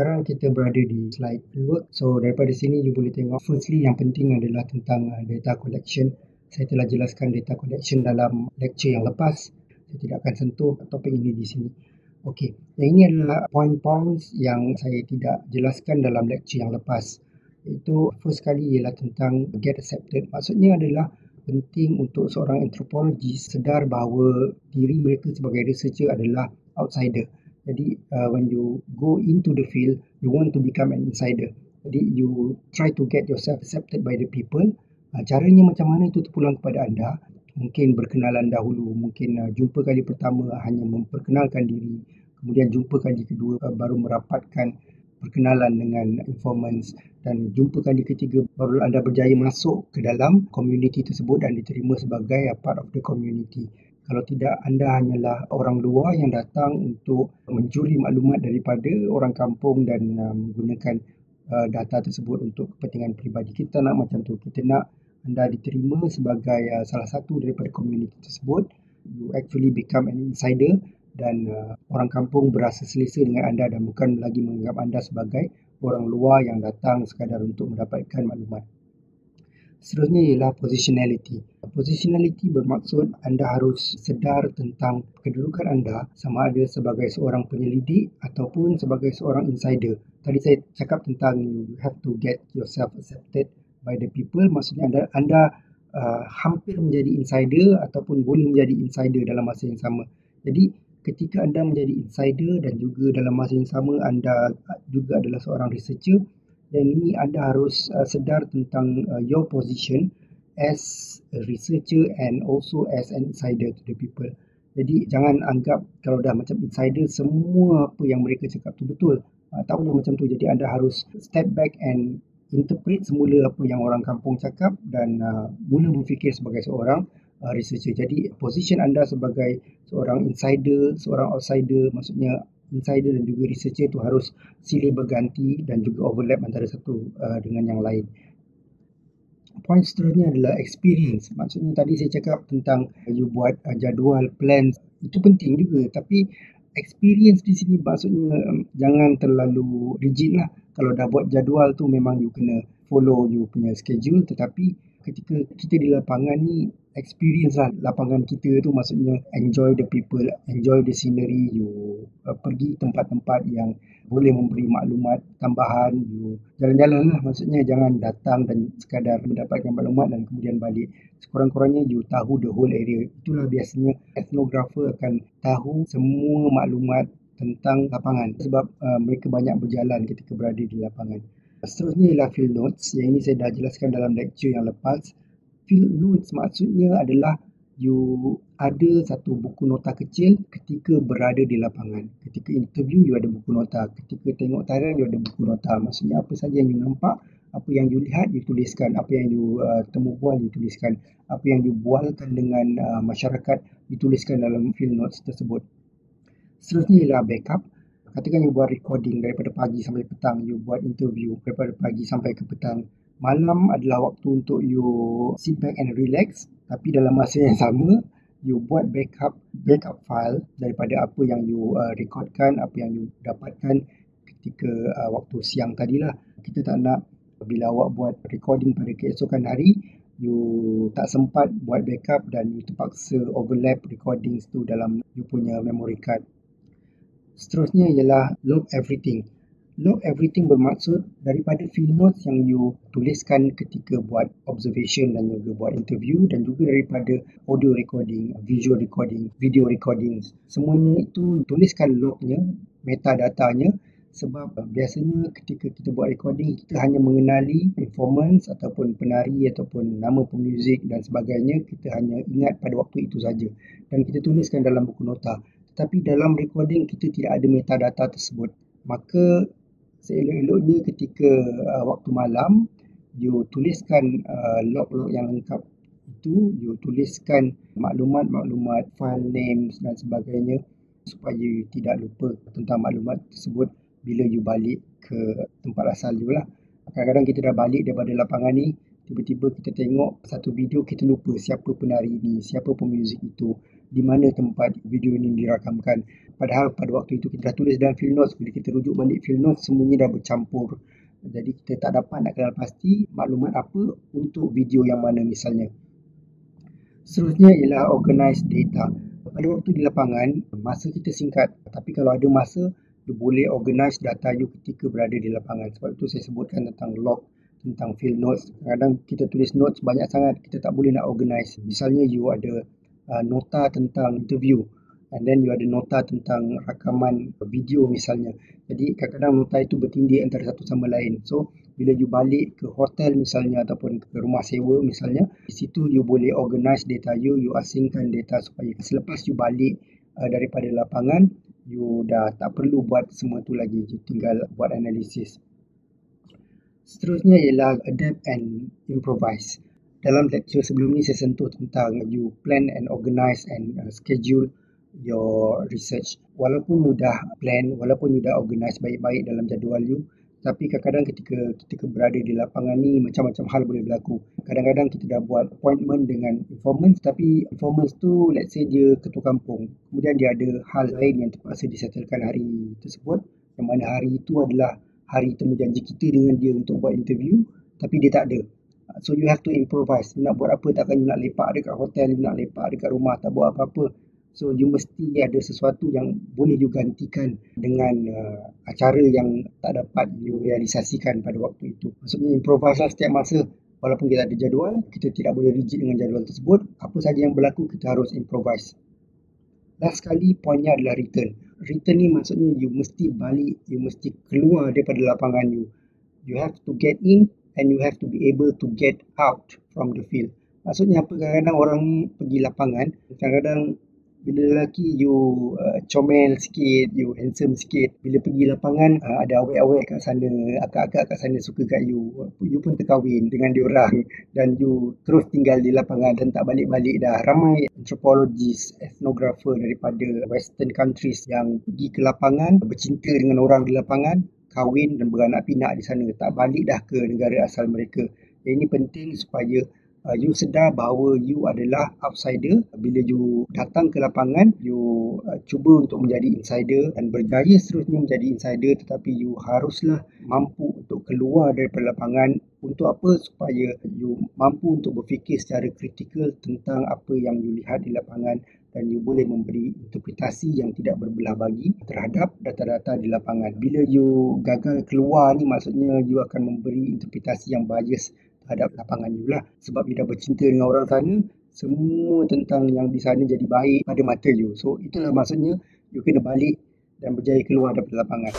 Sekarang kita berada di slide fieldwork. So daripada sini you boleh tengok, firstly yang penting adalah tentang data collection. Saya telah jelaskan data collection dalam lecture yang lepas. Saya tidak akan sentuh topik ini di sini. Okey, yang ini adalah point-points yang saya tidak jelaskan dalam lecture yang lepas. Itu first kali ialah tentang get accepted. Maksudnya adalah penting untuk seorang anthropologist sedar bahawa diri mereka sebagai researcher adalah outsider. Jadi when you go into the field, you want to become an insider. Jadi you try to get yourself accepted by the people. Caranya macam mana itu terpulang kepada anda. Mungkin berkenalan dahulu, mungkin jumpa kali pertama hanya memperkenalkan diri. Kemudian jumpa kali kedua baru merapatkan perkenalan dengan informants. Dan jumpa kali ketiga baru anda berjaya masuk ke dalam community tersebut dan diterima sebagai part of the community. Kalau tidak, anda hanyalah orang luar yang datang untuk mencuri maklumat daripada orang kampung dan menggunakan data tersebut untuk kepentingan peribadi. Kita nak macam tu. Kita nak anda diterima sebagai salah satu daripada komuniti tersebut. You actually become an insider dan orang kampung berasa selesa dengan anda dan bukan lagi menganggap anda sebagai orang luar yang datang sekadar untuk mendapatkan maklumat. Seterusnya ialah positionality. Positionality bermaksud anda harus sedar tentang kedudukan anda sama ada sebagai seorang penyelidik ataupun sebagai seorang insider. Tadi saya cakap tentang you have to get yourself accepted by the people. Maksudnya anda hampir menjadi insider ataupun boleh menjadi insider dalam masa yang sama. Jadi ketika anda menjadi insider dan juga dalam masa yang sama anda juga adalah seorang researcher, dan ini anda harus sedar tentang your position as a researcher and also as an insider to the people. Jadi jangan anggap kalau dah macam insider semua apa yang mereka cakap tu betul. Tak boleh macam tu. Jadi anda harus step back and interpret semula apa yang orang kampung cakap dan mula berfikir sebagai seorang researcher. Jadi position anda sebagai seorang insider, seorang outsider, maksudnya insider dan juga researcher itu harus silih berganti dan juga overlap antara satu dengan yang lain. Point seterusnya adalah experience. Maksudnya tadi saya cakap tentang you buat jadual, plans. Itu penting juga. Tapi experience di sini maksudnya jangan terlalu rigid lah. Kalau dah buat jadual tu memang you kena follow you punya schedule. Tetapi ketika kita di lapangan ni, experience lah lapangan kita tu, maksudnya enjoy the people, enjoy the scenery. You pergi tempat-tempat yang boleh memberi maklumat tambahan, you jalan-jalan lah, maksudnya jangan datang dan sekadar mendapatkan maklumat dan kemudian balik. Sekurang-kurangnya you tahu the whole area. Itulah biasanya ethnographer akan tahu semua maklumat tentang lapangan sebab mereka banyak berjalan ketika berada di lapangan. Seterusnya ialah field notes. Yang ini saya dah jelaskan dalam lecture yang lepas. Field notes maksudnya adalah you ada satu buku nota kecil ketika berada di lapangan. Ketika interview you ada buku nota. Ketika tengok tarian you ada buku nota. Maksudnya apa saja yang you nampak, apa yang you lihat you tuliskan, apa yang you temu bual you tuliskan, apa yang you bualkan dengan masyarakat you tuliskan dalam field notes tersebut. Seterusnya ialah backup. Katakan you buat recording daripada pagi sampai petang, you buat interview daripada pagi sampai ke petang. Malam adalah waktu untuk you sit back and relax, tapi dalam masa yang sama you buat backup file daripada apa yang you recordkan, apa yang you dapatkan ketika waktu siang tadilah. Kita tak nak bila awak buat recording pada keesokan hari you tak sempat buat backup dan you terpaksa overlap recordings tu dalam you punya memory card. Seterusnya ialah log everything. Log everything bermaksud daripada field notes yang you tuliskan ketika buat observation dan juga buat interview, dan juga daripada audio recording, visual recording, video recordings. Semuanya itu tuliskan lognya, metadatanya, sebab biasanya ketika kita buat recording kita hanya mengenali performance ataupun penari ataupun nama pemuzik dan sebagainya. Kita hanya ingat pada waktu itu saja dan kita tuliskan dalam buku nota. Tetapi dalam recording kita tidak ada metadata tersebut. Maka seelok-eloknya ketika waktu malam you tuliskan log-log yang lengkap itu, you tuliskan maklumat-maklumat, file names dan sebagainya supaya you tidak lupa tentang maklumat tersebut bila you balik ke tempat asal you lah. Kadang-kadang kita dah balik daripada lapangan ni, tiba-tiba kita tengok satu video, kita lupa siapa penari ni, siapa pemuzik itu, di mana tempat video ini dirakamkan. Padahal pada waktu itu kita dah tulis dalam field notes, bila kita rujuk balik field notes, semuanya dah bercampur. Jadi kita tak dapat nak kenal pasti maklumat apa untuk video yang mana misalnya. Seterusnya ialah organize data. Pada waktu di lapangan, masa kita singkat. Tapi kalau ada masa, you boleh organize data you ketika berada di lapangan. Sebab itu saya sebutkan tentang log, tentang field notes. Kadang-kadang kita tulis notes banyak sangat, kita tak boleh nak organize. Misalnya you ada nota tentang interview, and then you ada nota tentang rakaman video misalnya. Jadi kadang-kadang nota itu bertindih antara satu sama lain. So bila you balik ke hotel misalnya ataupun ke rumah sewa misalnya, di situ you boleh organize data you asingkan data supaya selepas you balik daripada lapangan, you dah tak perlu buat semua tu lagi, you tinggal buat analisis. Seterusnya ialah adapt and improvise. Dalam lecture sebelum ni saya sentuh tentang you plan and organize and schedule your research. Walaupun you dah plan, walaupun you dah organize baik-baik dalam jadual you, tapi kadang-kadang ketika berada di lapangan ni macam-macam hal boleh berlaku. Kadang-kadang kita dah buat appointment dengan informants, tapi informants tu let's say dia ketua kampung. Kemudian dia ada hal lain yang terpaksa disettlekan hari tersebut, yang mana hari itu adalah hari temu janji kita dengan dia untuk buat interview, tapi dia tak ada. So you have to improvise. You nak buat apa, takkan you nak lepak dekat hotel, you nak lepak dekat rumah, tak buat apa-apa. So you mesti ada sesuatu yang boleh you gantikan dengan acara yang tak dapat you realisasikan pada waktu itu. Maksudnya improvise lah setiap masa. Walaupun kita ada jadual, kita tidak boleh rigid dengan jadual tersebut. Apa saja yang berlaku, kita harus improvise. Last sekali, poinnya adalah return. Return ni maksudnya you mesti balik, you mesti keluar daripada lapangan you. You have to get in and you have to be able to get out from the field. Maksudnya apa, kadang-kadang orang ni pergi lapangan, kadang-kadang bila lelaki you comel sikit, you handsome sikit, bila pergi lapangan ada awek-awek kat sana, akak-akak kat sana suka kat you pun terkahwin dengan diorang dan you terus tinggal di lapangan dan tak balik-balik dah. Ramai anthropologist, ethnographer daripada western countries yang pergi ke lapangan, bercinta dengan orang di lapangan, kahwin dan beranak pinak di sana, tak balik dah ke negara asal mereka. Ini penting supaya you sedar bahawa you adalah outsider. Bila you datang ke lapangan, you cuba untuk menjadi insider dan berjaya seterusnya menjadi insider, tetapi you haruslah mampu untuk keluar daripada lapangan. Untuk apa? Supaya you mampu untuk berfikir secara kritikal tentang apa yang you lihat di lapangan dan you boleh memberi interpretasi yang tidak berbelah bagi terhadap data-data di lapangan. Bila you gagal keluar ni, maksudnya you akan memberi interpretasi yang bias terhadap lapangan you lah. Sebab you dah bercinta dengan orang sana, semua tentang yang di sana jadi baik pada mata you. So itulah maksudnya you kena balik dan berjaya keluar daripada lapangan.